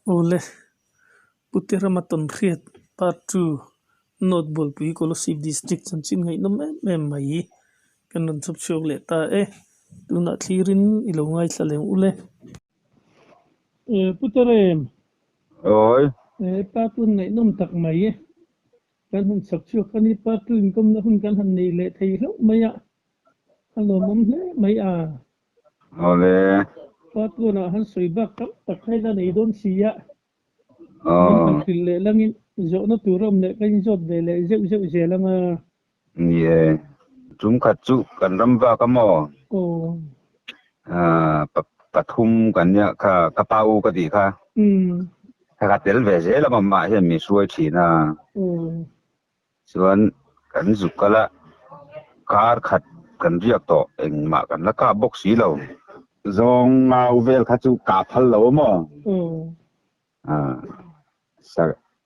Ole putira maton khiat part 2 not bol pi colosive district chan chin ngai nom em mai kan non sub chok le ta tu na thirin ilo ngai thaleng ule putarem Ôi, part 2 ngai nom tak mai kan hun sak chok kan ni part 2 kom na hun kan han nei le thei lo maya alo mom le mai ole, part 2 na han soi bak kam tak khai la nei don sia kan ờ, kan fil le langin zo na turam le kan zot ve le zeu zeu zelanga yeah, chúng khát chú cần râm vào cái mò, oh pathum cần nhá, cả bao cái gì cả, cả tel về dễ là mà hiện mình xuôi chỉ na, xuân cần giúp cái là car khát cần riêng to, anh mà cần là cả bốc xí lâu, dòng ngao về khát chú cả phật lâu mà, à, sa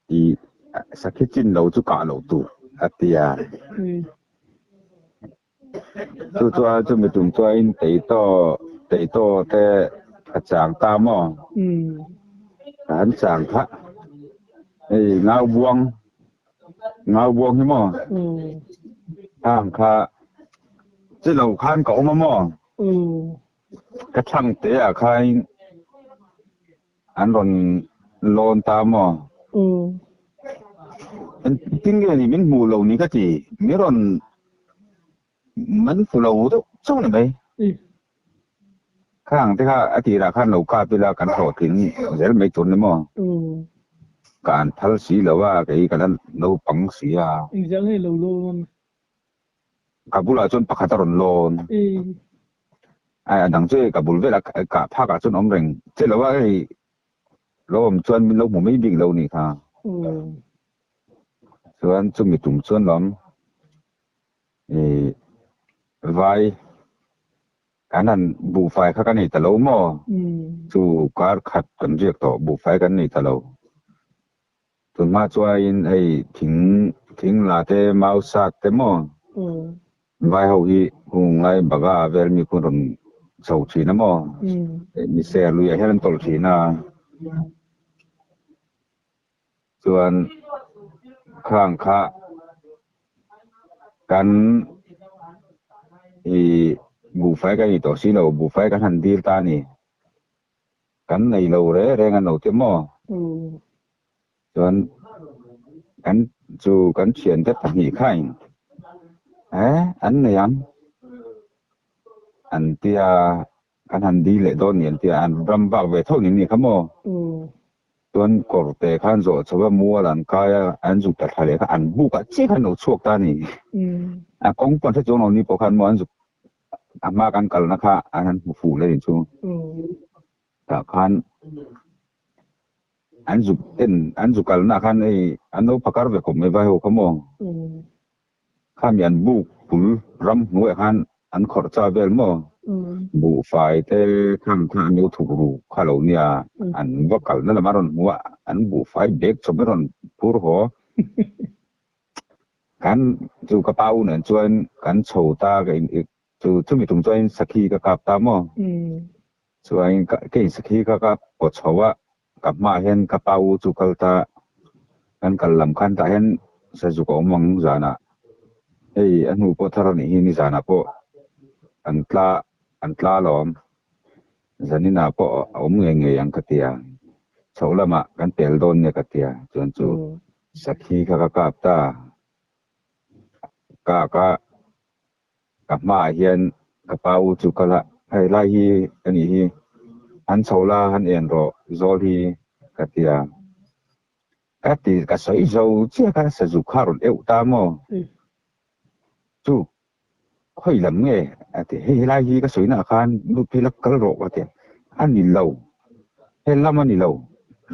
đi sa cái chín lâu chú cả lâu tu, à chú mình tụi tôi tế to thế chàng ta mà hắn chàng thắt ngao buông thế mà hàng kha chứ lâu khan cậu mà cái thằng tế à khai anh còn lon ta mà anh tiếng nghe thì mình mù lâu ní cái gì mấy còn mình phụ lâu đó xong này mày khang thế kha thì là khan lâu kha bây giờ cần thổ tiếng dễ mấy tuần đấy màการทัลสีหรือว่าไอ้กันนั้นเราปังสีอ่ะอีกจังให้เราโลนกับบุลาจนปักขัดรอนโลนไอ้ดังเจ้กับบุลเวลากับภาคจนอมเร่งเจ้าว่าไอ้เราจนเราหมู่ไม่บิงเรานี่ค่ะส่วนจุ่มมีตุ่มส่วนล้อมไว้การนั้นบูไฟเขากันนี่ตะเราหม้อสู่การขัดกันเรียกต่อบูไฟกันนี่ตะเราส่วนมาช่วยไอ้ทิ้งลาเตมาอุตส่าห์เตมอไว้เขาอีหุงไอ้บักอาเวลมีคนสาวชีนะมอมีเซลุยให้มันตลชีนะส่วนข้างข้ากันอีบูไฟกันอีต่อสีเราบูไฟกันหันดีตานี่กันในเราแรงกันเราเตมอส่วนกันจูกันเฉียนแต่ตัดหีไข่อันไหนอันที่กันหันดีเลยโดนเนี่ยที่อันรำบากเวทเท่านี้นี่ครับโมส่วนกอดแต่ขันโจชาวมัวหลังกายอันจุดตัดทะเลก็อันบุกอ่ะเจ้าขันเอาชกตานี่กองปนที่โจนเอานี่พอขันมัวอันจุดมากันกันนะคะอันนั้นฟูเลยจูแต่ขันอันจุดเต้นอันจุดกันนะขันไอ้อันนู้นพักการเวกไม่ไหวหัวขโมยข้ามยันบุกปุลรำหัวขันอันขอจ้าเวลโมบุไฟเตะข้ามข้ามนิ้วถูกรูข้าเหล่านี้อันว่ากันนั่นแหละมารอนหัวอันบุไฟเด็กสมัยรอนพูดหัวกันจูกระเป๋าเนี่ยชวนกันโชว์ตากันอีกจูมีตรงชวนสกีกับกับตามอชวนกันสกีกับปวดหัวกับมาเห็นกระเป๋าจูกตากันกันลำคันตาเห็นเสจุกอมังจานะอันหูปทารนี่นี่จานะปอันตลาล้อมจันนี่นะปอมเงยยังกติยาชาวละมากันเตลโดนเนี่ยกติยาจนจูสักทีกับตากมาเฮียนกระเป๋าจูกละให้ไล่ฮีอันนี้ฮีอันชาวละอันเอ็นโรโซลีกติยากติกสอยโจเจ้าก็สจุคารุเอวตามอจูค่อยลำเงี้ยแต่ให้ไล่ฮีก็สวยหน้าคันดูพิลักกระโดดว่าแต่อันนี้เราเห็นละมันนี่เรา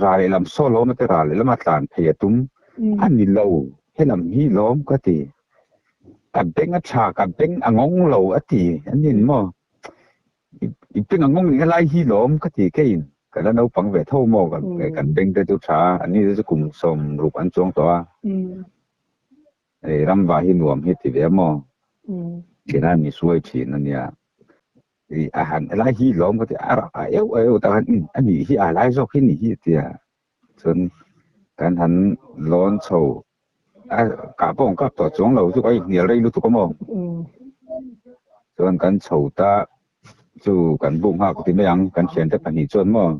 รายลำโซ่ล้อมแต่รายละมาตานพยาตุ้มอันนี้เราเห็นลำฮีล้อมก็ตีกับเป็นอัชากับเป็นอ่างงเราอตีอันนี้มั้งอีเป็นอ่างงนี่ไล่ฮีล้อมก็ตีแค่ยินก็แล้วเราฟังเวทเท่ามั้งกันเป็นแต่ตัวชาอันนี้จะกลุ่มสมรูปอันจงตัวรำว่าหินวมหิติเวมั้งที่นั่นมีสวยชีนั่นเนี่ยอาหารอะไรที่ล้อมก็จะอะไรแต่อันนี้ที่อะไรชอบที่นี่ที่ chun kan han lon chho cả bông cặp tổ chống lâu chú ấy nhiều đây lúc tụi có mò cho anh cắn chầu ta chú cắn bụng hạ của mấy anh cắn chén tất cả nhị chuột mò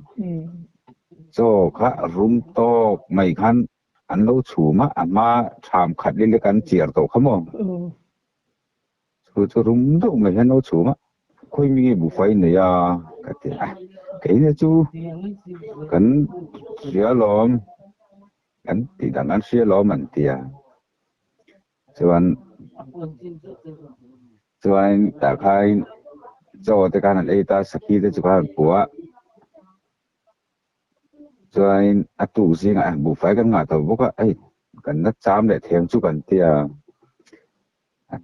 cho khá rung to mày khăn anh lâu chủ mà anh mà chạm khát đi lấy cắn chìa tổ không mò cho rung to mày khăn lâu chủ mà khôi mi bù phai này cái này chú cắn xía lom cắn thì đằng ăn xía lom mình thì cho anh打开做这个那他实际的这个博cho anh tu sĩ ngài bù phải cái ngài thầu bốc ấy cần nó chám để thêm chút cần thì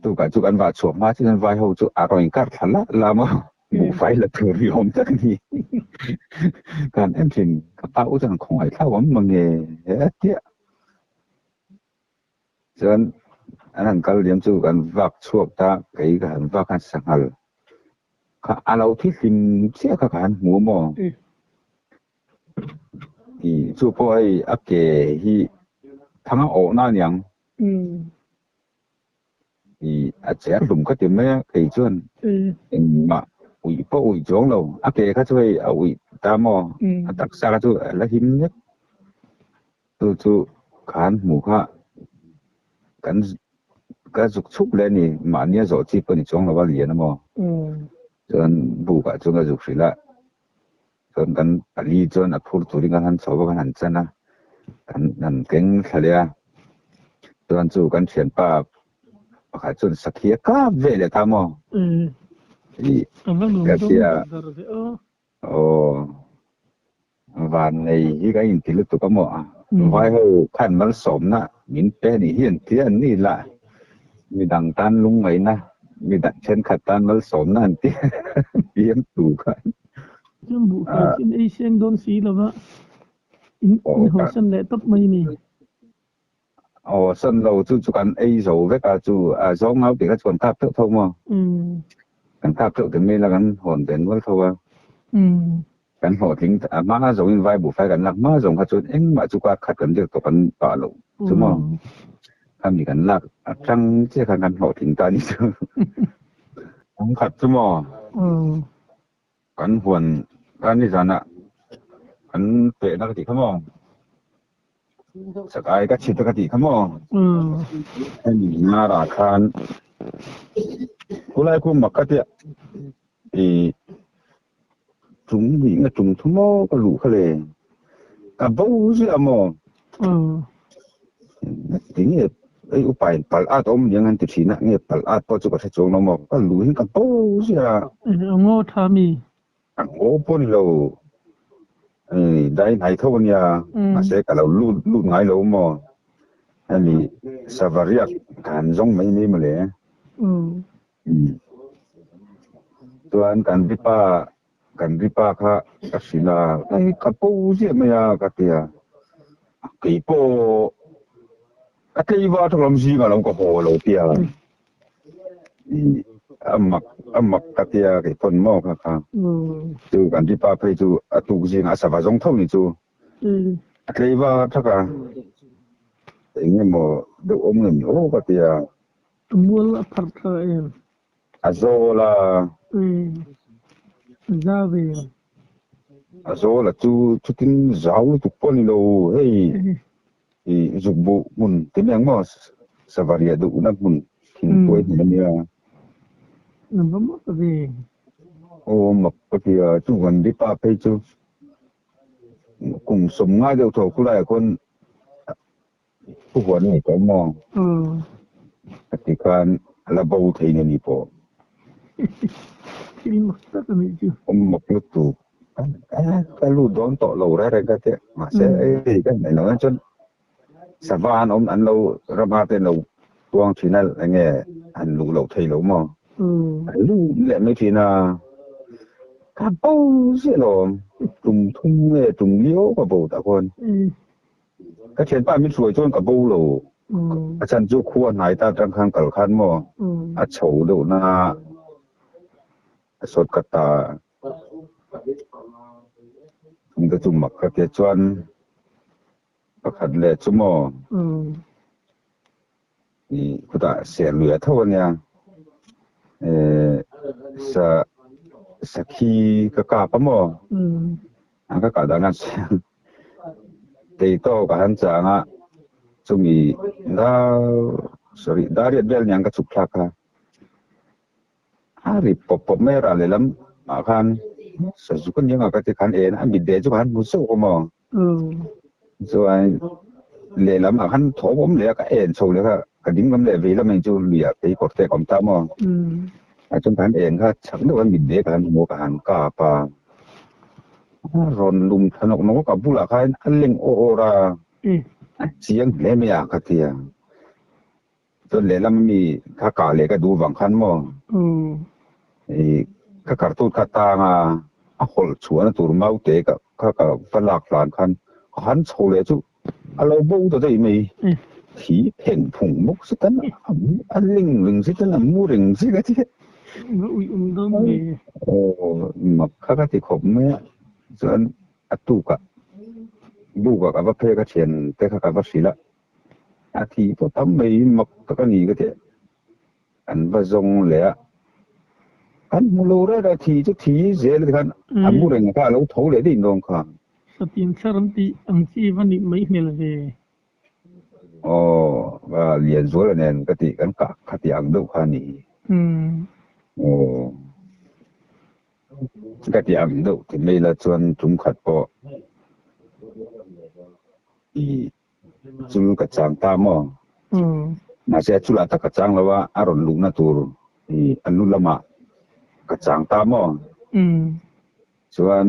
tu cả chút ăn vặt chuột má chứ ăn vai hậu chút rồi cắt thật là mà bù phải là thừa riêng tất nhiên cần em trình các bác út rằng không phải thao bấm mà nghề hết tiếc cho anh cái điểm chú cần vặt chuột ta cái cần vặt ăn sáng hal anh lâu thích xin xe các anh mua mò thì chú bôi áp kề hi thằng ổ na nhang thì trẻ lùm cái điểm mấy cái chuyện mà ủy bộ ủy trưởng đâu áp kề cái chơi ủy ta mò đặc sắc cái chú là hiếm nhất chú khán mù khá cái dục chúc lên thì mà nhớ rõ chỉ có những trưởng là bao liền mò cho nên bù cả chúng ta dục sĩ lại còn kan ali chon aphur turing han choba kan han chana kan keng thalia tuan chu kan thian pa pakha chun sakhia ka vele tamo katia van nei hi ga in tilu tu kamo vai ho khan mal som na min pe ni hian tian ni la mi dang tan lung mai na mi dang chen khat tan mal som na an ti hiam tu khan Chúng bộ phải xin ấy xem đón xí là vậy in hồ sân lệ tóc mây nè sân lâu chú cần ấy rồi với cả chú gió máu thì các con tháp thượng thông mà cần tháp thượng thì mình là cần hồn đến với thôi cần hồn tính má giống vai bộ phải cần lạc má giống các chú em mà chú qua khát cần được tụi cần bảo lộ đúng không làm gì cần lạc trăng chứ cần hồn tính ta đi chứ không khát chứ mà cần hồn cần đi ra nè cần tuệ nó thì không không sakai ka chita ka ti kamo ani nara khan kulai ku makati chúng bị nga chúng thumo ka lu khale ka bau ji amo tinge ai upai pal at om yang han ti china nge pal at po chu ka chong no mo ka lu hin ka bau ji a ngô thami ngo pon lo dai nai thon ya mà sẽ cả lâu lu ngai lâu mà anh savaria kan giống mấy ni mà lẽ tuan kan vipa kha kasila ai kapo gì mà ya katia cái po cái va thong lam gì mà lòng có hồ lâu tia amak katia cái phần mò kha chú kan vipa phải chú tu gì ngã sava giống thâu ni chú cái va thắc nghe mà được ôm người nhiều katia mua là thật rồi azola ra về azola chú tin giáo chú con lâu hey thì dục bộ mun tin yang mà savaria đủ nát mun thìn tuổi thì nó nó mất về mặc cái chú gần đi pa pe chú cùng sống ngay được thầu cũng lại conผู้คนนี่ก็มองที่การระบบที่นี่พอที่มักจะมีอยู่มักลุตุก็รู้โดนต่อเราอะไรก็เถอะมาเสียกันไหนเนาะจนสบายอันเราระบาดเป็นเราตัวที่นั่นอะไรเงี้ยอันรู้เราที่เรามองรู้แหละไม่ทีน่ะกระเป๋าเสียหรอจุ่มทุ่งเนี่ยจุ่มเลี้ยวกระเป๋าตะคนcái chuyện ba mươi tuổi cho cả bầu lồ, chân chú khuôn này ta đang khang cẩn khăn mò, chầu đồ na, sốt cắt ta, chúng ta chụp mặc cái chuyện ประคัดเลยชั่วโมงนี่ก็จะเสียเหลือเท่านี้สักขีก็กล้าปะโมอันก็กล้าดังนั้นเสียงตีโต้กับฮันจางอ่ะจุมีได้เรียนเรื่องยังก็สุขลักค่ะhari pop merah dalam akan sesukan yang akan tekan ambil dia juga kan musuh kamu so dalam akan thobom le ka so le ka ding lam le vi lam ju lia pe ko te kom ta mo chung kan ka chang do kan bid kan mo ka han ka pa ron lum thanok no ka bula kan aling ora chiang le me ya ka tia จนเลยแล้วมันมีข้ากาเลยก็ดูบางคันมั้งข้าการตูดข้าตางอ่ะคนชวนตัวมาอุเตก็ข้าก็ฝรั่งหลานคันคันโชว์เลยจุเราบูตัวได้ไหมทีเพ่งผงมุกสิกันอันลิงลิงสิกันมูริงสิกันที่โอ้มาข้าก็ติดขบเนี่ยส่วนอัตุกะบูกะกับว่าเพก็เชียนแต่ข้าก็ว่าสิละอาทิตย์ก็ทำไม่มักก็นี่ก็เถอะอันว่าทรงเลยอันมูโลได้อาทิตย์จะทีเสียเลยกันอันมูเรงก็เราถูเลยได้น้องค่ะสติมชารันตีอังชีวันนี้ไม่เห็นเลยอ๋อว่าเรียนส่วนนั้นก็ติกันกะคติอังดูค่ะนี่โอ้ก็ติอังดูที่ไม่ละส่วนจุ่มขัดปอจุลกระจังตามอน่าเสียจุลตะกระจังแล้วว่าอารมณ์ลุงน่ะตัวอันนู้นละมากระจังตามอส่วน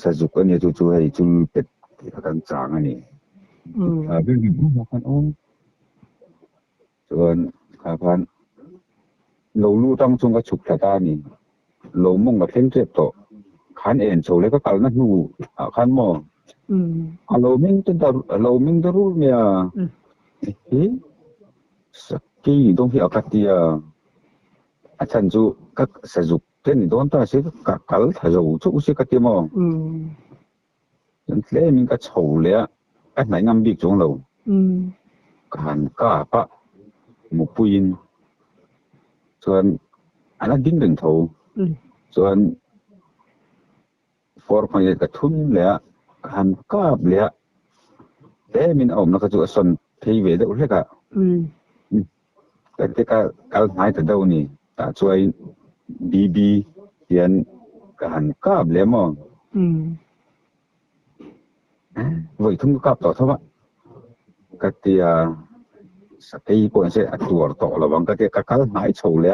สจุกันเนี่ยจู่ๆให้จุลเป็ดกระจังอันนี้เป็นแบบนู้นกันโอ้ส่วนข้าพันเราลู่ต้องจงกระฉุกกระตานี่เรามุ่งกับเพ่งเจ็บโตขันเอ็นโชว์เลยก็การนั่นนู่ขันมอเราไม่รู้เนี่ยสักกี่ตรงที่อากาศที่อาจารย์จูก็สรุปเรื่องนี้ตอนนั้นสิก็กัลถ้าจะอุจจาระที่มั้งอย่างเล่มันก็โชว์เลยไอ้ไหนงามบิ๊กจงเราการก้าปะหมู่ปุยนส่วนอันนั้นดิ้งดึงเท่าส่วนฟอร์มยังกระทุนเลยหันกาบเลยแต่มินอมนักจุศนที่เวดอุเลกะแต่ที่การหายแต่เดี๋ยวนี้แต่ช่วยบีเห็นหันกาบเลยมั้งวันทุ่งกาบต่อเท่าไหร่ก็ที่สักที่ปนเสียตัวต่อระวังก็ที่การหายโชว์เลย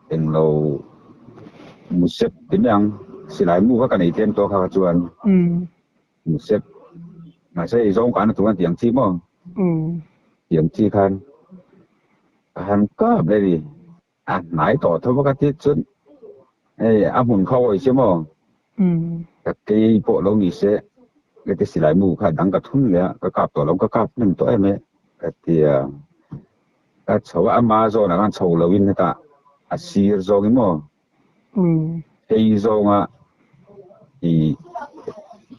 เอ็งเรามุสเซปเป็นยังสิหลายมู่ก็กันในเทียนตัวข้าจวนมุสเซปไม่ใช่สองกันตัวกันเตียงที่มั้งเตียงที่คันก็ได้ดิไหนต่อเท่ากับที่จุดอาหุ่นเข้าไอ้ใช่มั้งแต่ที่พวกเรานี่เสียก็ที่สิหลายมู่ค่ะดังกระทุนเลยก็กลับตัวเราก็กลับหนึ่งตัวไอ้เมก็ที่ก็ชาวอามาโซนกันชาวเราวินตาอาซีร์โซกิมั้งไอ้โซง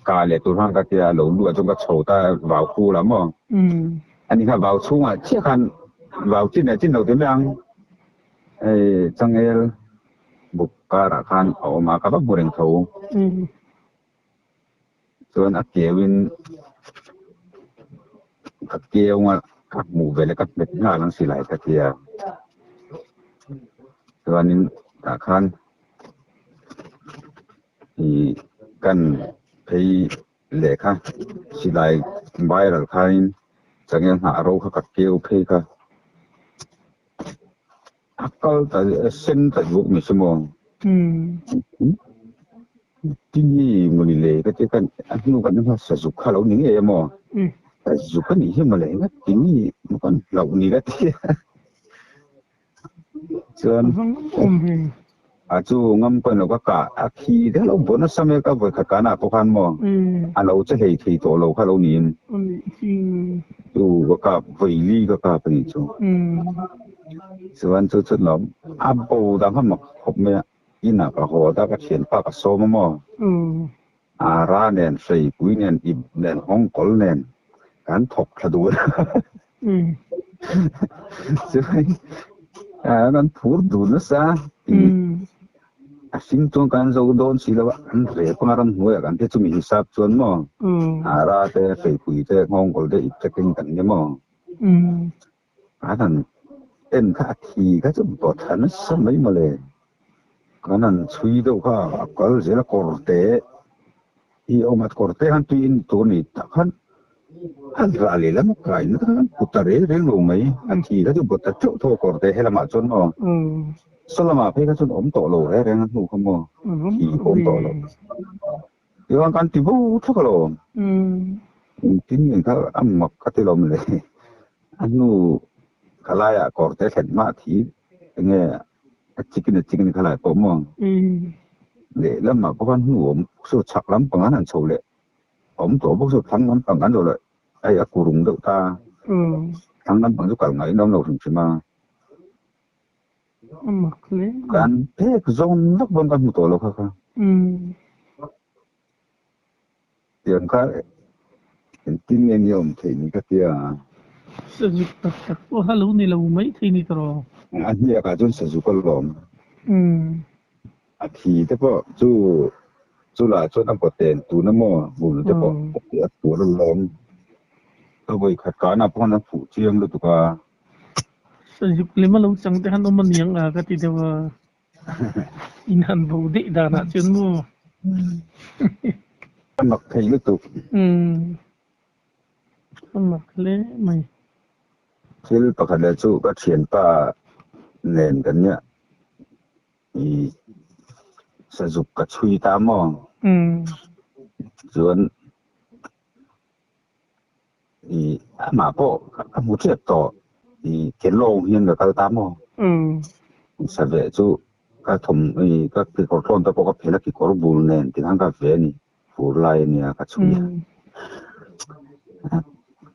กาเลตัวทางก็ที่เราลู่จงก็ชาวตาบ่าวคู่แล้วมั้งอันนี้ค่ะบ่าวชุ่งเชี่ยคันบ่าวจิ้นจิ้นเราเต็มยังจังเอลบุกการคันออกมากับบุเรงเขาส่วนอักเกวินอักเกวมากับหมู่เวลกับเบ็ดงานลังสิไหลตะเกียส่วนนี้คันกันไปเหล็กค่ะสิไหลใบหลังคันจังเอลหาเรากับเกวเพค่ะakal tadi sen tadi buat semua. Tinggi menilai ketika anu kan sesuka lalu ni ya mo. Sesuka ni sih malah ingat tinggi bukan lalu ni kan. Soal acu ngampan lalu kakak akhir dah lalu bonus sama kakak buat kakak nak bukan mo. Alau cahaya itu lalu kalau ni. Tu kakak beli kakak beli tu.ส่วนสุดๆแล้วอับปูตามเขาหมกผมเนี่ยอินะก็หัวตาก็เขียนปากก็โซมมั่ง ra nen sei pui nen ib nen hong kol nen kan thok thadu chứ kan phur du na sa asing tuang kan zo don sila an re pangaram huya kan te chumi hisap chuan mo ra te sei pui te hong kol te ib cheking kan ne mo anan en kha thi ka chum to than sa mai ma le kanan chui do kha kal zela korte i omat korte han tu in to ni ta khan han ra le lam kai na kan putare re lo mai a thi ka chum ta chu tho korte hela ma chon mo salama pe ka chun om to lo re re nu kham mo i om to lo yo kan ti bu thu ka lo tin ni ka am mak ka ti lo me le anu kalaya korte khen ma thi nge chicken kalaya po mo le lam ma ko kan hu om so chak lam pangan an chole om to bo so thang lam pangan lo le ai a kurung do ta thang lam pang so kal ngai nom lo thum ma kan pe zon lak bon kan mu to lo kha tiền ka tin ngen yom the ni ka tia sa juk tak po halo ni lo mai thi ni tro an ya ka chun sa ju ko lom a thi te po chu la chu nam po ten tu na mo bul te po a tu lo lom to boi khat ka na po na fu chiang lu tu ka sa juk lima lo chang te han man yang a ka ti de wa in han bo de da na chen mo mặc thầy lu tu mặc le mai thil pa kha le chu ka thian pa nen kan nya i sa juk ka chui ta mo chuan i ma po ka mu che to i ken lo hian ka kal ta mo sa ve chu ka thom i ka ki kor thon ta po ka phela ki kor bul nen ti hang ka ve ni fur lai ni ka chui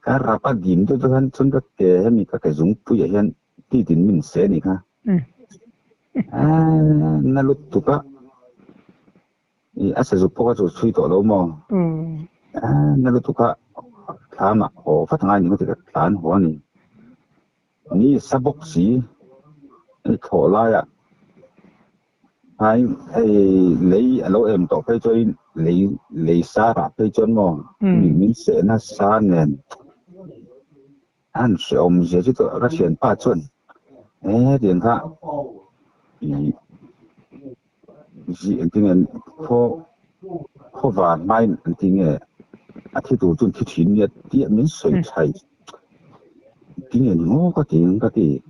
ka rapa dim to han chun ka ke mi ka ke zung pu ya hian ti tin min se ni kha na lut tu ka i asa zu po ka chu chui to lo mo na lut tu ka thama o fa thang ni ko te tlan ho ni sabok si ai tho la ya ai lấy alo em to phê chơi lấy sa ra phê chôn mo mình sẽ na sa nen an sẽ om sẽ chứ tụi các chuyện ba chôn tiền khác gì anh tiếng khó vạn mai anh tiếng à thì tụi chúng thì nhiệt tiệm mình sợi chạy tiếng ngô có tiếng cái gì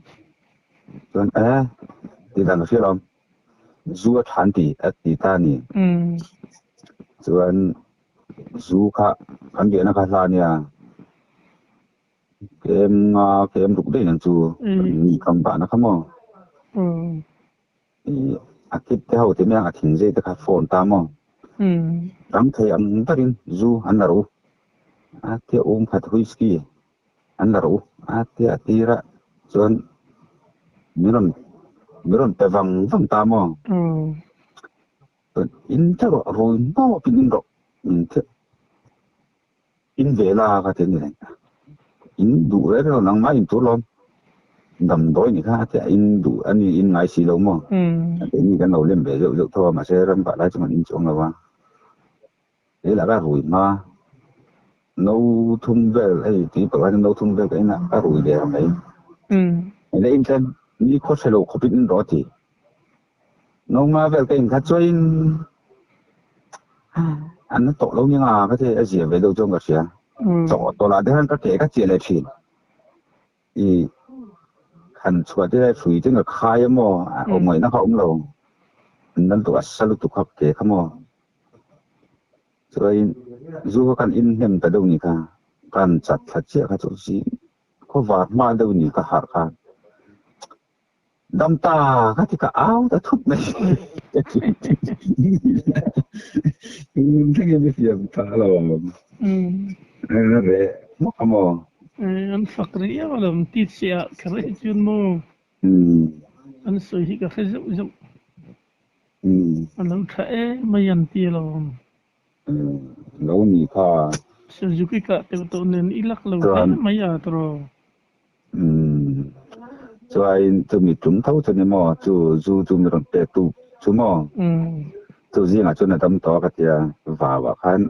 còn thì là nó phía lòng du than ti at ti ta ni chuan zu kha kan ge na kha la nia kem ruk de nan chu ni kam ba na khamo a kit te ho te me a thing je te kha phone ta mo ram thei am tarin zu an ro a te khat ski an ro a te atira chuan miron te vang ta mo in ta rồi nó pin ro in về la ka te ni in du re ro nang mai in tu lom dam doi ni kha te in du ani in ngai si lo mo te ni kan lo lem be jo tho ma se ram ba la chang in chong la wa e la ka rui ma no thum ve ai ti pa la no thum ve ka na ka rui de mai le in ten ni ko se lo ko pin ro ti no ma ve ka in ka choin anh nó tổ lâu nhưng mà có thể ở dưới về đâu trong cái gì tổ tổ là để hắn có thể các chuyện lại chuyện thì hắn xuất đi suy tính cái khai mà ông mới nó không lâu nên tổ sao lúc học cái không mà rồi dù có in hem tại đâu nhỉ cả can chặt thật chứ cái chỗ gì có vạt mà đâu nhỉ cả hạt cả đâm ta cái thì cả áo đã thúc này Tengo que fiamtalo. Mo. An fakriya wala mtit siya karejun mo. An sohi ka khazuk zuk. An lau thae mayan tilo. lâu nì kha Suzuki ka te to nen ilak lo tuan te maya tro cho ai cho mi chúng thấu cho nên mà chú mi rong te tu chú mà chú riêng à chú này tâm to cái tia và khán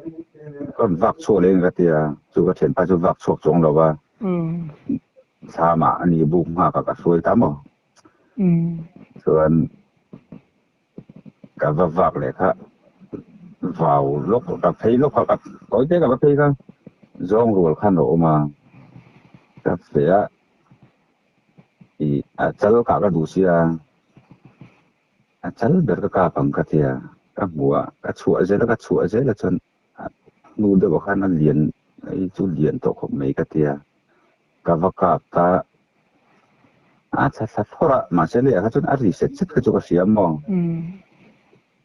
con vác số lên cái tia chú có tiền phải chú vác số trong đó và sa mà anh ấy bung mà cả suy tắm mà tuan cả vác lại khá vào lúc gặp thấy lúc gặp có cái gặp thấy không rong rồi khăn độ mà gặp phải thì chalo cả cái đủ xia chalo được cái bằng cái tia các mùa các chuột dễ là chân nu được khăn ăn liền ấy chú liền tổ hợp mấy cái tia cái vác ta sát phora mà sẽ lấy cái chân ăn thì sẽ chết cái chỗ cái xiêm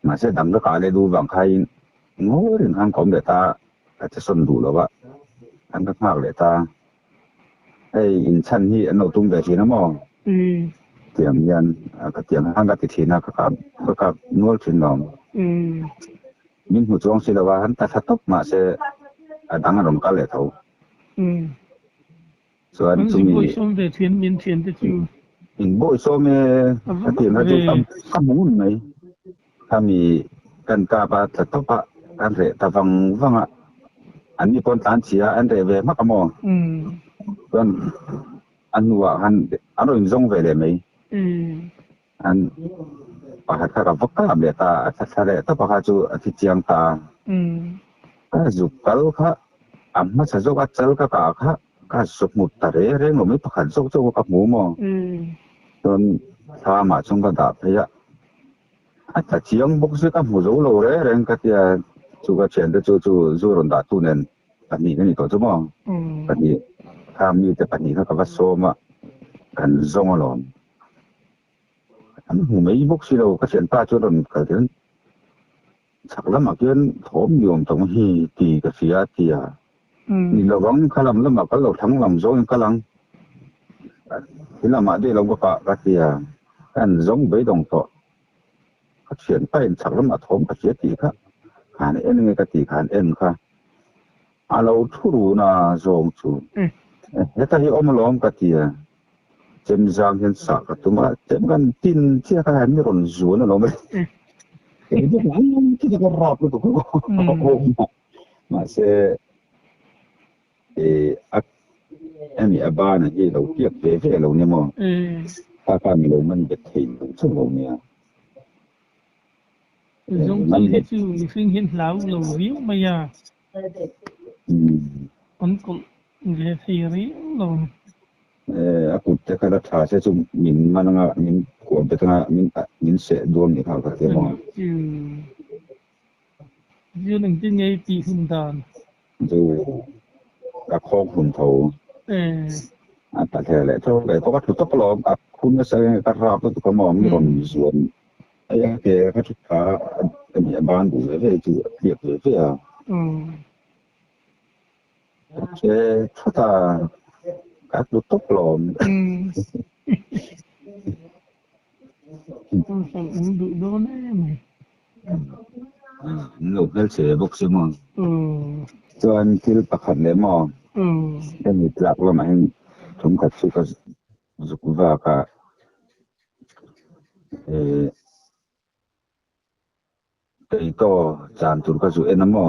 mà sẽ đâm cái này đủ bằng khai ngô đến hàng công để ta sẽ xuân đủ rồi vậy anh các mạc để ta hay in chân hi anh đầu tung về thì nó mò tiệm nhân cái tiệm hàng cái thì nó các nuôi trên lòng những hồ trong sẽ làว่า hắn ta sát tốc mà sẽ đăng ở đồng cái lệ thầu rồi anh chúng mình xong về thiên miền thiên thì chịu in bội số mê cái tiền nó chúng tâm muốn này kami kan ka ba ta to pa kan re ta vang ạ anh đi con tan chia anh re về mắc mo con anh wa anh rồi zong về để mấy anh pa ha ka vak ka le ta sa le ta pa ha chu thi chiang ta ka zu kal kha amma sa zo ka chal ka suk mut ta re no me pa khan zo zo ka mu mo con tha ma chung ka da pe ya ta chiang bốc sẽ các mùa dấu lâu đấy rồi cái tia chú cái chuyện đó chú rồi đã tu nên bạn nhìn cái này có chứ mà bạn nhìn tham như cái bạn nhìn nó có vắt số mà cần rong lòn anh mấy bốc sẽ đâu cái chuyện ta cho rồi cái chuyện chắc lắm mà cái thốn nhiều trong hi thì cái phía thì nhìn là vắng khá lắm mà cái lẩu thắng làm dối cái lăng thế là mà đây là cái tia cần giống với đồng thọ chuyện phải chắc lắm mà thốn cái chuyện gì khác hàn em nghe cái gì hàn em khác lâu thu na zong chu hết ta hi om lom cái gì jem giang hiện sắc cái tụi mà jem gan tin chia cái hàng như còn zuo nó lom cái gì cái rap cái tụi mà sẽ em ở ba này cái đầu tiếc về lâu nha mà ta mình lâu mình biết thấy cũng lâu nha giống như thế chứ sinh hiện lão lâu riu mày à còn về thì riu lâu aku te kala tha se chu min mananga min ko betanga min se don ni ka te mo chứ đừng tin ngay tì hình đàn du ka khong hun tho ta the le to le ko ka tu to lo ka kun na se ka ra to ko mo mi ron zuon ai ke ka tu ka mi ban du ve chu liep ve à che ta các lúc tốt lộn uống đủ đó đấy mày lúc đó sẽ bốc xí mà cho anh kêu bạc hẳn đấy mà cái này lạc là mà anh chúng ta sẽ có dục và cả cái to chán chúng ta dục em mà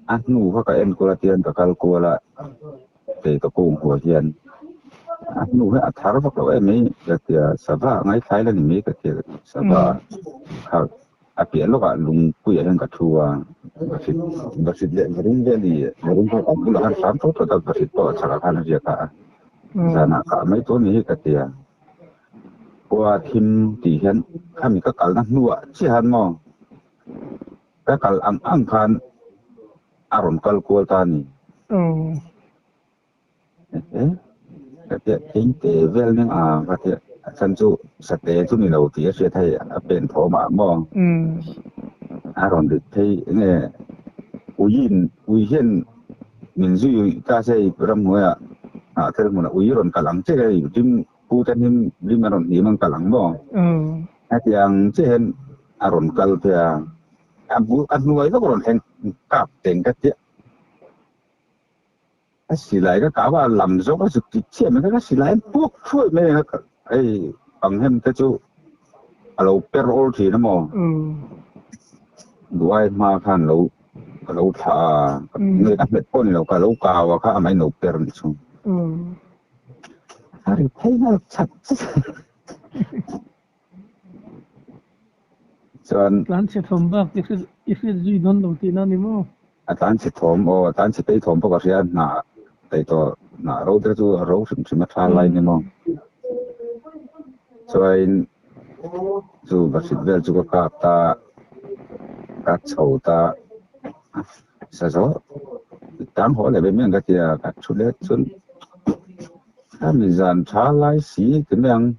anh nu các em cô là tiền cả cô là để có cùng của tiền anh nu hết tháo các em ấy thì sava ngay khai là những cái thì sava biển lúc lùng quỷ hơn cả chùa và xịt điện và đúng thì có cũng là ăn sáng tốt rồi và xịt bỏ chả ăn gì cả giờ nào cả mấy tối này cái tiền qua thêm thì hiện hay mình các cả năng nua chỉ hắn mà các cả ăn khan aron kalkul tani cái tính tế vel nhưng cái chân chu sạch tế chu mình đầu tiên sẽ thấy bên thổ mà mong aron được thấy nghe uy hiên mình duy ta sẽ làm 뭐야 thế là một uy ron kalang chứ cái tim pu chân him lim ron hiểm kalang mong hay tiếng chứ hen aron kal pia abu ấy nó còn thành cặp tiền cái tiết cái xì lại cái cả và làm giống cái sự tiết mà cái xì lại buộc thôi mấy cái bằng hem cái chỗ alo perol thì nó mò đuôi mà khan lâu thà người ta biết con lâu cả lâu cao và cả mấy nấu per đi xuống thấy nó chặt cho Lan sẽ thầm bạc if duy non đầu tiên anh em tan sẽ thom tan sẽ thấy thom bao giờ na tại to na rau thế chú rau sim thà lại nè mò cho anh chú bác sĩ về chú có cắt sầu ta sao đó tám hỏi lại bên mình cái kia cắt chút đấy chút mình dàn trả lại xí cái miệng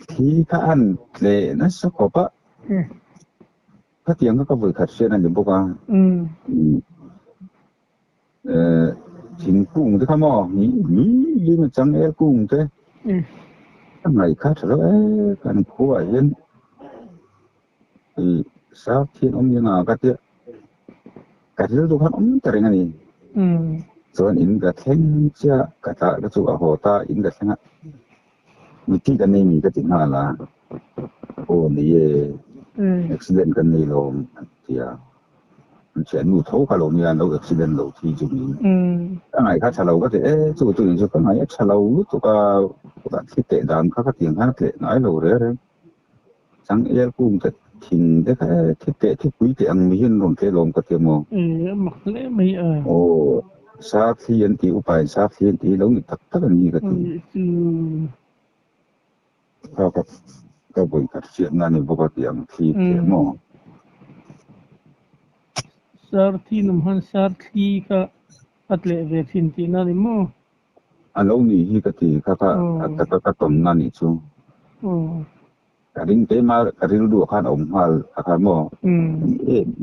khi các anh để nó sẽ có bác các tiếng các vừa khát xe này được không chính cung thế không ạ nghĩ mà chẳng e cung thế cái này khác rồi cái khu ở yên thì sao thiên ông như nào cái thứ đó ông tới này rồi in cái theng chia cái ta cái chỗ hồ ta in cái theng á mình chỉ cái này mình cái tiếng là accident cái này rồi thì mình sẽ nuôi thấu cái lồng nhà nó accident rồi thì chúng mình cái này khác chả lâu cái thế chỗ tôi cho cái này chả lâu lúc cái thiết kế đàn các tiếng khác thiết nói lâu đấy chẳng e cũng cái thình cái thiết kế thiết quý cái anh mình luôn cái lồng cái tiếng mò mặc lẽ mấy sa thi anh tiểu bài sa thi anh tiểu lâu người tất cả những cái tiếng các buổi phát triển là những bộ tiếng thì mò Sarthi nằm Sarthi ka atle về thiên tin anh em anh lâu nỉ cái thì các tôm nani chú cái đinh tế mà cái đinh đua khăn ống mà mò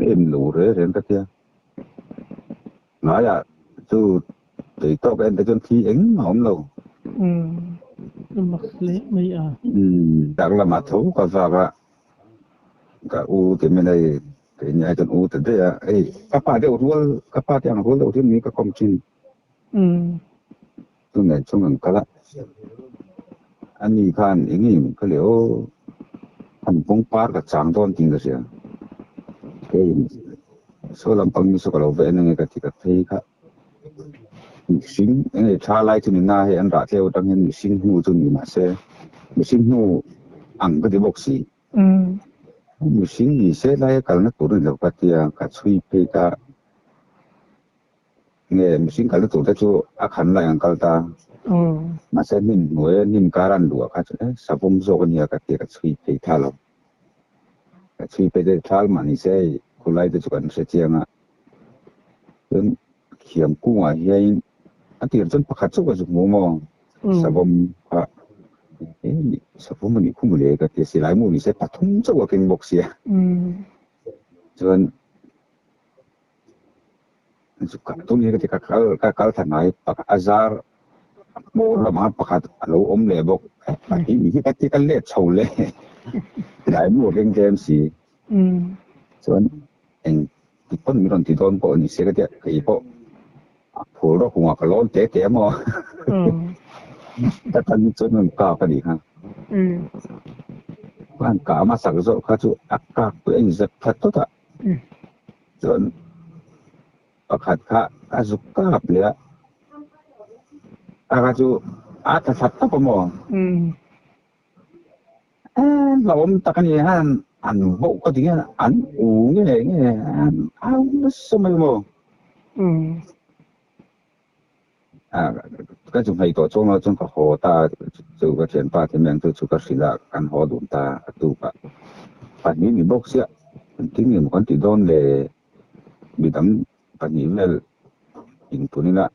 em lù đấy đến cái kia nói là chú thì tôi cái để cho thi ứng mà không lâu mặc lẽ mấy đặc là mà thấu có vào cả u thì mình đây cái nhà chân u thì đây các bạn đều rùa các bạn đang rùa đầu tiên ní các công trình tôi này trong ngành cái anh đi khan ý nghĩ cái liệu anh cũng phát cái trang tôn tiếng cái gì cái số làm bằng số cái lâu về nên cái thì cái thấy cái sinh anh trả lại cho mình na hay anh đã theo đang hiện sinh hu cho mình mà sẽ sinh hu ăn cái bốc xí sinh gì sẽ lại cái nó tụi nó cái thì cái suy phê cái nghe sinh cái nó tụi nó cho akan lại ăn cái ta mà sẽ nín cái ran đùa cái đấy sao không cho cái thì cái suy phê thà lắm cái suy phê để thà mà ni sẽ cô lại để cho cái sẽ chiang à nên khiêm cung à hay anh tiền chân phát xuất cái dụng mò sao không mình không muốn cái thì sẽ lại muốn sẽ phát thông cho cái bốc xí cho nên suka tu ni ketika kal tanai pak azar mo lama pakat alo lebok ini ketika le chole lại mua cái game gì cho nên anh thì con mình thì don bộ ni sẽ cái bộ phổ đó cũng có lon té mà ta thân cho nên cả cái gì ha quan cả mà sắc rồi các chú ác của anh rất thật tốt ạ cho nên pakat azuka bela akachu atasat apa mo lawom takani an bo ko dinga an u nge au somai mo cái chúng hay tổ trong nó trong các hồ ta từ cái chuyện ba thì mình từ cái gì là căn hồ đủ ta tu cả phải những bốc xia tính những con tỷ đôn để bị đắm phải những là những thứ này là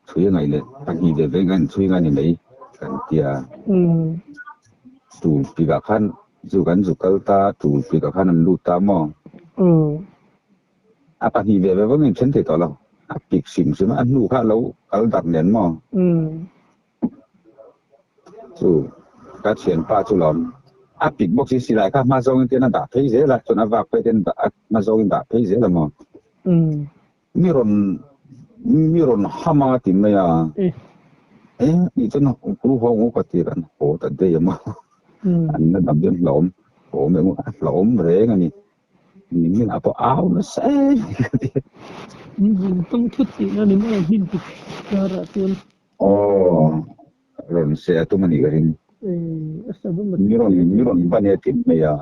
suy ngày này phải những để với ngành suy ngày này cái kia tu bị cả khăn dù cái ta tu bị cả khăn lụt ta mà phải những để với ngành chân thể đó là bị xỉm xíu mà ăn lụt khá lâu cái đặt nén mà tu cái chuyện ba chú làm apik box si lại ka ma zong tin da phei je la chon avak pe tin da ma zong da phei je la mo miron hama ti me ya ni chon ku ho ngo ka ti ran ho ta de mo an na dam bien lom ho me ngo lom re ngani ni min apo au na seต้องชุดสีนั่นนี่ไม่หินติดการะตัว ron se tu mani garin sabun miron bane ti me ya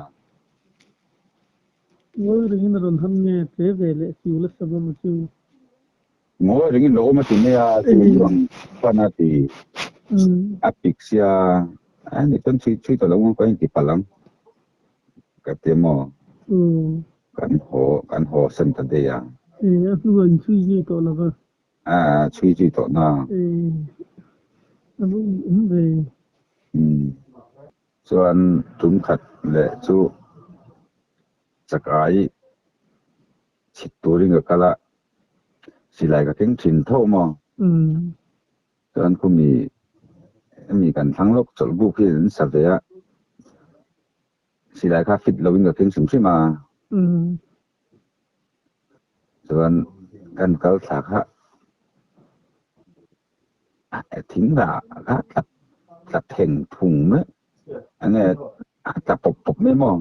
ngồi ring ron hamne te vele siula sabun chu ngo ring lo ma ti me ya tu ron pana ti apik sia ani ton chui to lo ko ti palang ka te mo kan ho san ta de ya huan chui ji to la ba chui to na về chuan tum khat le chu chakai chit turing ka kala silai ka keng thin tho mo chuan mi kan thanglok chol bu ki in sa ve a silai ka fit loving ka keng sim sima chuan kan kal thla kha thính ra ka ta theng thùng me ane ta pop me mo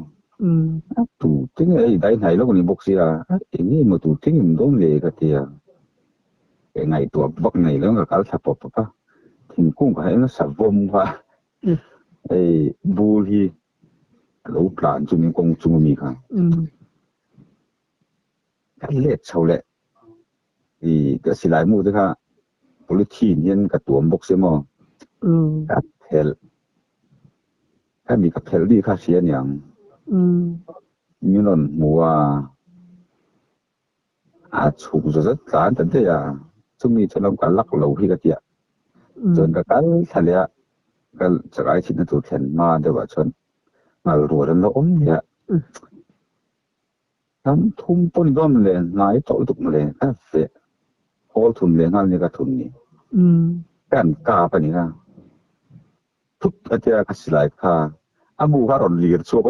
tu ting ai dai nai lo ni box ya ni mo tu ting im dong le ka tia cái ngày tua bốc này nó là cả sập bọc pa thì cũng phải nó sập vom pa ai bu hi lâu plan chúng mình công chúng mình cả cái lệ sau lệ thì cái xí lại mua thế ha polythene nhân cái tuồng bốc xem mà cái pel cái mi cái pel đi cái xí nhàng như là mua chụp rồi rất là tận thế à chúng mình cho nó cả lắc lâu hi cái tiệt chọn cái thằng lẽ cái cái chuyện nó thiện mà để vào chọn mà rồi nó ốm vậy thằng thùng bún đom lên nãy tổ tục lên cái phải all thùng lên ngay cái thùng này cái cá bên này thúc cái tiệt cái xí lại cá amu cái rồi liệt số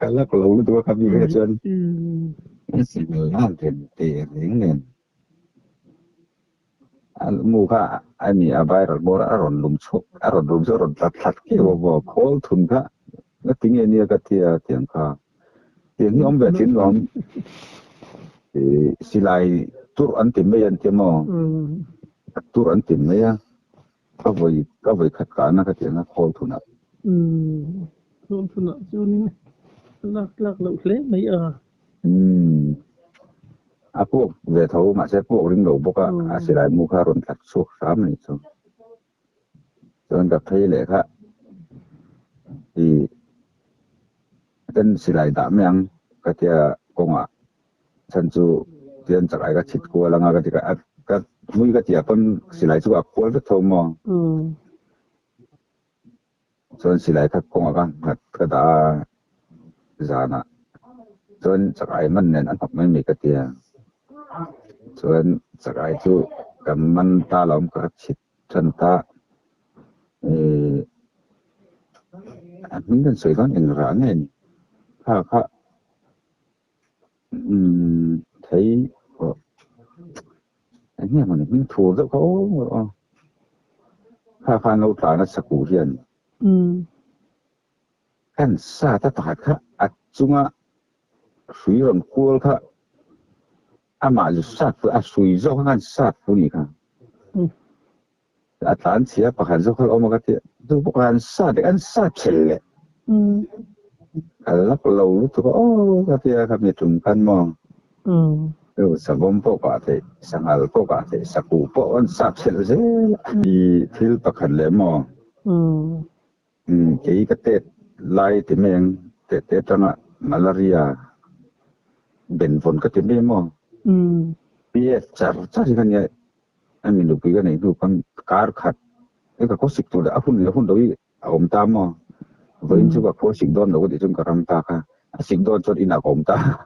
cái lắc lâu nó tôi không biết chọn cái gì người ăn thiện tiệt liền mu ka ani abai ro bor aron lum so ron tat ke bo khol thun ka na tinge ni ka tia tiang ka tiang ni om ve tin lom silai tur an tim me yan te mo tur an tim me ya ka voi khat ka na ka tiang khol thuna khol thuna chu ni lak lo hle mai aku về thấu mà sẽ bộ ring đầu bốc sẽ lại mua khá rồi thật số khám này xong cho gặp thấy lệ khác thì tên sẽ lại đảm yang cái tia công ạ chân chú tiền chắc ai cái chít của là ngay cái mũi cái tia con sẽ lại chú gặp của rất thâu mò cho sẽ lại các công ạ cái đã giả nè cho chắc ai mình nên ăn học mấy cái tia chuan sakai chu kam man ta lom ka chit chan ta min kan soi don in ra ne kha thấy anh nghe mà mình thua rất khó kha lâu ta nó saku hiền kan sa ta ta kha achunga sui ron kuol kha ama ju sat fu sui zo kan sat fu ni ka tan chia pa kan zo khol oma ka ti du bu kan sat de an sat chelle ala ko lo lu to ka ti ka mi tum kan mo sa bom po ka te sangal po ka te saku po an sat chelle je di thil pa kan le mo ke ka te lai ti meng te tanga malaria ben von ka ti me mo biết chả gì cái này anh mình được cái này được con cá khát cái có xịt tôi đã phun đối ông ta mà với chú có xịt đòn đâu để chúng ta làm ta cả xịt đòn cho đi nào ông ta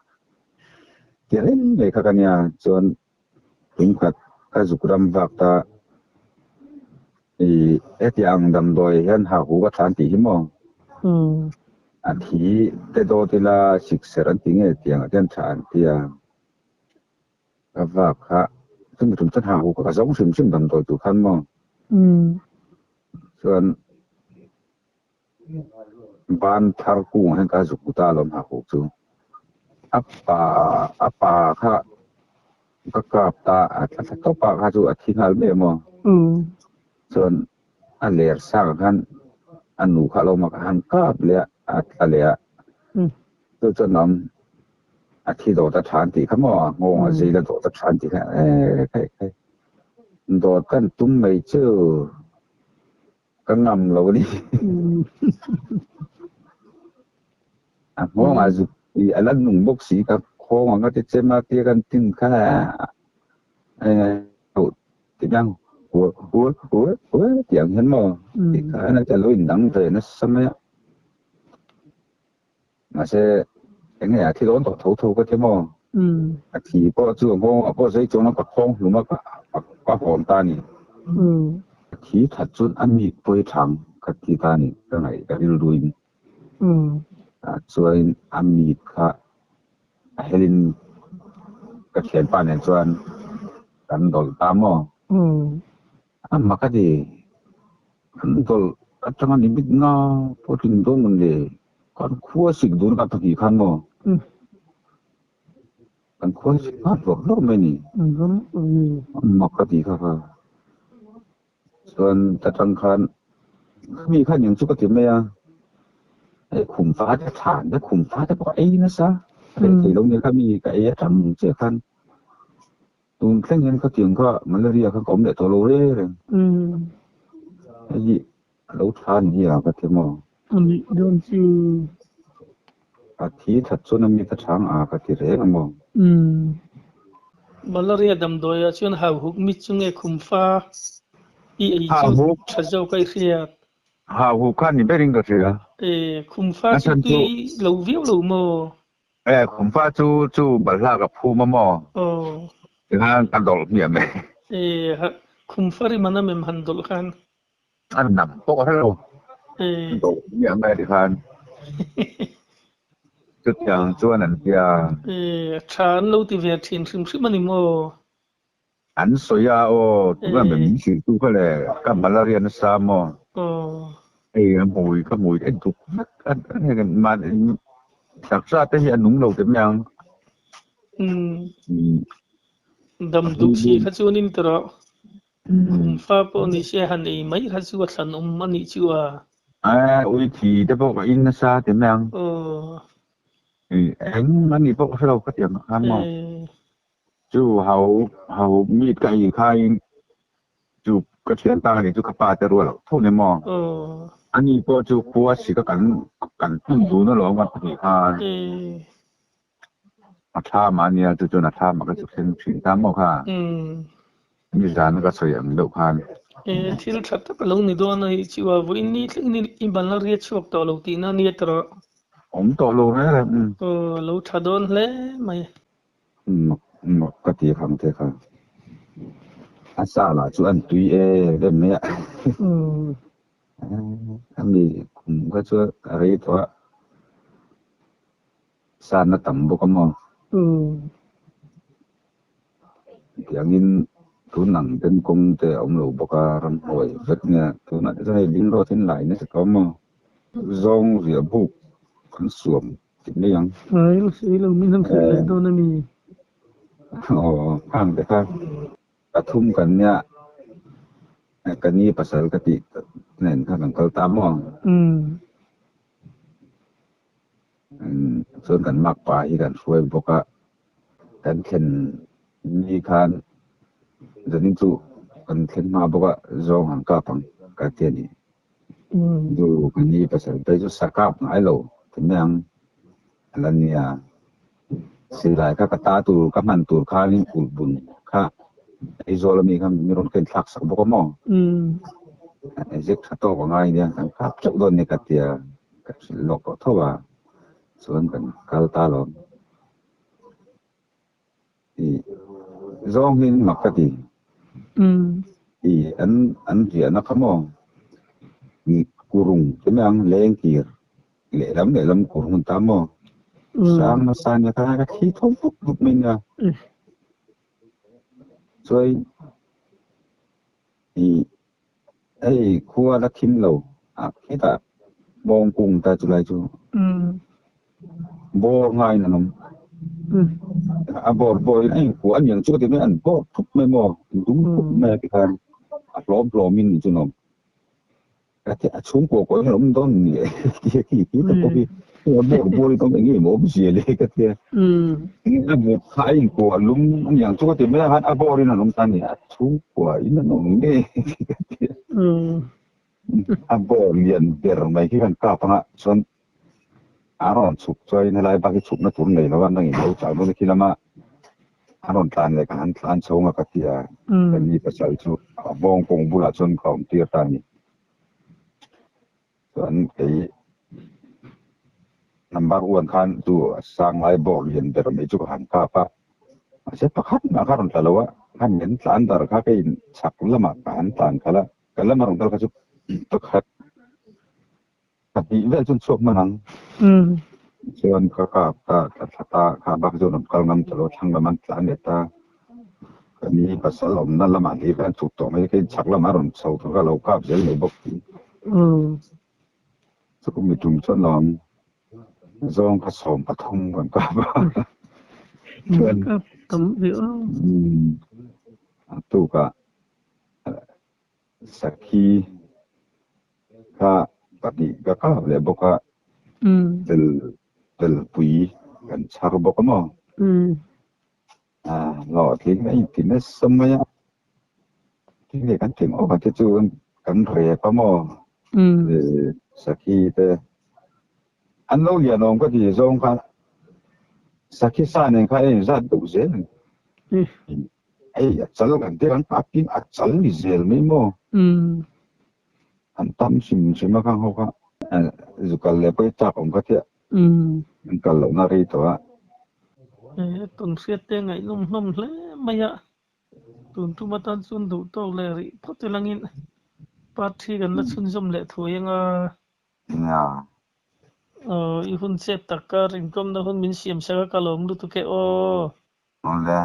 thì nên về cái nhà cho chúng khát cái dục ram vạc ta yang dam doi hian ha hu ka than ti hi mo a thi te do ti la sik ser an ti nge tiang ten than ti a va kha tum tum tan ha hu ka zong sim sim dam doi tu khan mo chuan ban thar ku han ka zu ta lom ha hu chu apa kha ka kap ta a tha to pa kha chu a thi hal me mo chuan a ler sa khan anu kha lo ma han kap le a le chu chuan nam a thi do ta than ti kha mo ngong a zai la do ta than ti kha kai do kan tum mai chu ka ngam lo ni a ngong a zu i alan nung bok si ka khong nga te chema te kan tin kha ti dang hua tiếng hen mo thì cái nó cho lối nắng về nó xâm ấy mà sẽ cái này thì nó thấu thấu cái thế mo thì có chưa có giấy cho nó có không lúc mà có hồn ta nè thì thật chút ăn mì bơi thẳng cái thì ta nè cái này cái điều đuôi cho ăn mì cả helin cái chuyện pan này cho ănกันดอลตามอmà cái gì kan dol atangan ibig nga poting do man de kan khua sig dun ka taki khan mo kan khua sig ha do me ni makati ka ka son tatang khan mi khan yang chu ka ti me ya khum fa ta than da khum fa ta ko ai na sa thì long ni ka mi ka ai tam che khan tun thleng hen ka tiang ka malaria ka kom de to lo re ai lâu than hi à cái thế mà don't you à thì thật số năm mươi tháng cái thế đấy mà malaria dam doya chuan hau huk mi chunge khumfa I chu thazau kai khia ha hu kan ni bering da thia khumfa chu ti lo viu lo mo khumfa chu balla ka phu ma mo ha kan dol mi me khumfa ri mana mem handol khan an nam to ka lo dol mi me di khan chút yang chuan an tia than lo ti ve thin sim sim ani mo an soya o tu ga me mi si tu ka le ka malaria na sa mo mùi cái mùi cái tục anh mà thật ra tới hiện nung lâu thế nào đầm đục xì khát chuan in tro pha po ni xe han ei mấy khát chuan san mani chua ui thì cái bộ cái in sa thế nào anh mani bộ cái lâu cái tiếng ham mà chú hậu mít cái khai chú cái chuyện ta này chú cái ba tới rồi thôi nên mà anh ấy bộ chú qua xí cái cảnh đủ nó lo mà thì tha mà nia chú nó tha mà cái chuyện chuyện ta mà ha như ra nó cái sợi ảnh đâu ha thil that tak lo ni do na hi chiwa voi ni thing ni I ban ria chuak to lo ti na ni tro to lo na lo thadon hle mai cái gì không thế không sa là chú ăn tùy đến mẹ anh đi cũng có chú ấy thôi sa nó tầm bộ cái mò tiếng in tu nặng trên công te ông lù bộ cái răng hồi rất nghe tu nặng cái lính đó thế lại nó sẽ có mò rong rìa bụng con xuồng thì nó yang lo min ham se le do na mi hàng thế khác thum kan nya kan ni pasal kati nen kan kal tamongส่วนกันมักป่าที่กันช่วยบอกว่ากันเข็นมีการจะนิ่งจู่กันเข็นมาบอกว่าจองหันกับฟังกันเทียนี่ดูกันนี้ภาษาไปจุดสักกับไอ้เราถึงยังอะไรเนี่ยสิ่งใดก็กระตาตูกับมันตูข้านี่ขุดบุญข้าไอ้โซลมีคำมีรถเข็นทักสักบอกว่ามั่งไอ้เจ็กขัดตัวว่าไงเนี่ยครับจุดโดนในกระเทียกับหลอกเท่าว่าส่วนกันกัลตาลมที่ร้องหินมักกะตี an ria na kamo kurung kemang leng kir le lam kurung tamo sang na san ya ka khi thong phúc bục mình à rồi ai khua đã kim lâu à khi ta bong cùng ta chú lại chú bo ngay là nó à bo anh của anh yang chú thì mấy anh bo thúc mấy mò đúng thúc mấy cái hàng à lo min chú nó cái chúng của nó cũng đông nhỉ cái tập cái bo nó cũng nghĩ một gì đấy cái cái bộ khai của lúng anh yang chú thì mấy anh à bo nó cũng tan nhỉ chúng của nó nghe à bo liền để mấy cái hàng cáp á son aron suk choi na lai ba ki chuk na tur nei lawan nang lo chau no ki lama aron tlan le kan tlan chonga ka tia ni pa sal chu bong kong bula chon kaum tir ta ni chuan cái number 1 khan tu sang lai bol yen ber mai chu han ka pa se pakhat na karon talawa han yen tlan dar ka ke chak lama kan tlan kala kala marong dal ka chu pakhat ka ti vel chun chok manang Siwan ka bak zo nam kal ngam talo thang man tlan eta kani pasal om na lama li ban chuk to mai ke chak lama ron chau ka lo ka zel le bok so ko mi tum chon lom zong ka som pa thong kan ka ba chuan tầm hiểu tu ka sakhi ka pati ka le boka del pui kan char bok mo lo thì cái nó xong rồi thì cái kan tim o ka chu kan re pa mo sakhi te an lo lian ong ko ti zong ka sakhi sa ne ka en za du zel ai chal kan te kan pa kin a chal ni zel me mo an tam sim ma kang ho ka zu kal le pe ta ong ka te an kal lo na ri to a tuần xiết te ngày nôm lẽ mày ạ tuần tu matan sun đủ tàu lệ ri phát te langin party kan la sun zum le thôi yang ya ihun set takar income na hun min siam sa kalom lu tu ke o ole